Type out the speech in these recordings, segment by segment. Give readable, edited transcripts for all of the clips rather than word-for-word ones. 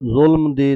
ظلم دی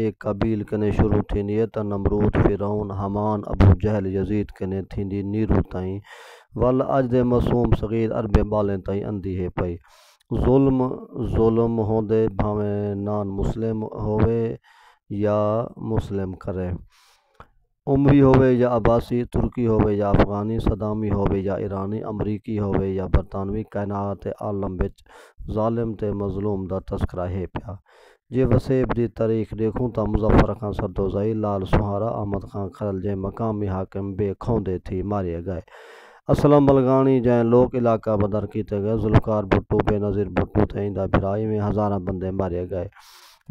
ایک قبیل کنے شروع تھینی ہے تا نمرود فرعون حمان ابو جہل یزید کنے تھیندی نیرو تائیں ول اج دے معصوم صغیر عربے بالیں تائیں اندھی ہے پئی۔ ظلم ظلم ہوندے بھاویں نان مسلم ہووے یا مسلم کرے، اموی ہووے یا عباسی، ترکی ہووے یا افغانی، صدامی ہووے یا ایرانی، امریکی ہووے یا برطانوی، کائنات عالم وچ ظالم تے مظلوم دا تذکرہ ہے پیا۔ جے وسیب دی تاریخ دیکھوں تا مظفر خان سدوزائی، لال سہارا، احمد خان کھرل جے مقامی حاکم بے کھوندے تھی مارے گئے۔ اسلم بلگانی جائیں لوک علاقہ بدر کیتے گئے، ذوالفقار بھٹو، بے نظیر بھٹو تے ایندا بھرائی میں ہزاراں بندے مارے گئے۔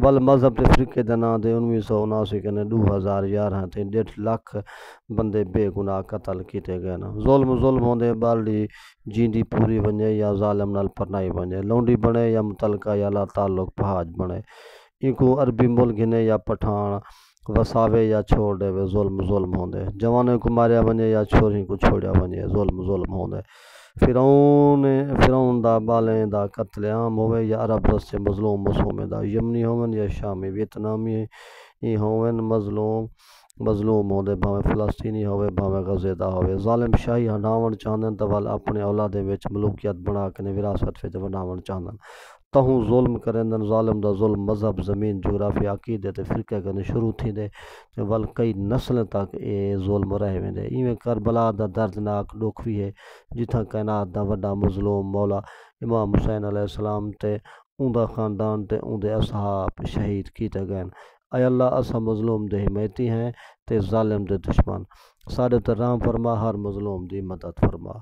ول مذہب تے فرقے دے ناں تے 1979 کنے 2011 تے 1.5 لاکھ بندے بے گناہ قتل کیتے گئے۔ ظلم ہوندے بالڑی جیندی پوری ونجے یا ظالم نال پرنائی ونجے، لونڈی بنے یا متعلقہ یا لا تعلق پہاج بنے، اینکو عربی ملک گھنے یا پٹھان وساوے یا چھوڑ دے ظلم ہوندے، جوانے کو ماریا ونجے یا چھوڑیں کو چھوڑیا ونجے ظلم ہوندے۔ فرعون دا بالیں دا قتل عام ہوئے یا عرب دستے مظلوم مسومے دا، یمنی ہوون یا شامی، ویتنامی ہوون مظلوم ہوندے، بھاویں فلسطینی ہوئے بھاویں غزے دا ہوئے۔ ظالم شاہی ہنڈاوݨ چاہندن تے ول اپنے اولادے وچ ملوکیت بنا کنے وراثت وچ ونڈاوݨ چاہندن، تہوں ظلم کریندن۔ ظالم دا ظلم مذہب، زمین، جغرافیہ، عقیدے تے فرقے کنے شروع تھیندے تے ول کئی نسلیں تک اے ظلم رہ ویندے۔ ایویں کربلا دا دردناک ڈکھ وی ہے جتھاں کائنات دا وڈا مظلوم مولا امام حسین علیہ السلام تے اوندا خاندان تے اوندے اصحاب شہید کیتے گئن۔ اے اللہ اساں مظلوم دے حمایتی ہیں تے ظالم دے دشمن، ساڈے تے رحم فرما، ہر مظلوم دی مدد فرما۔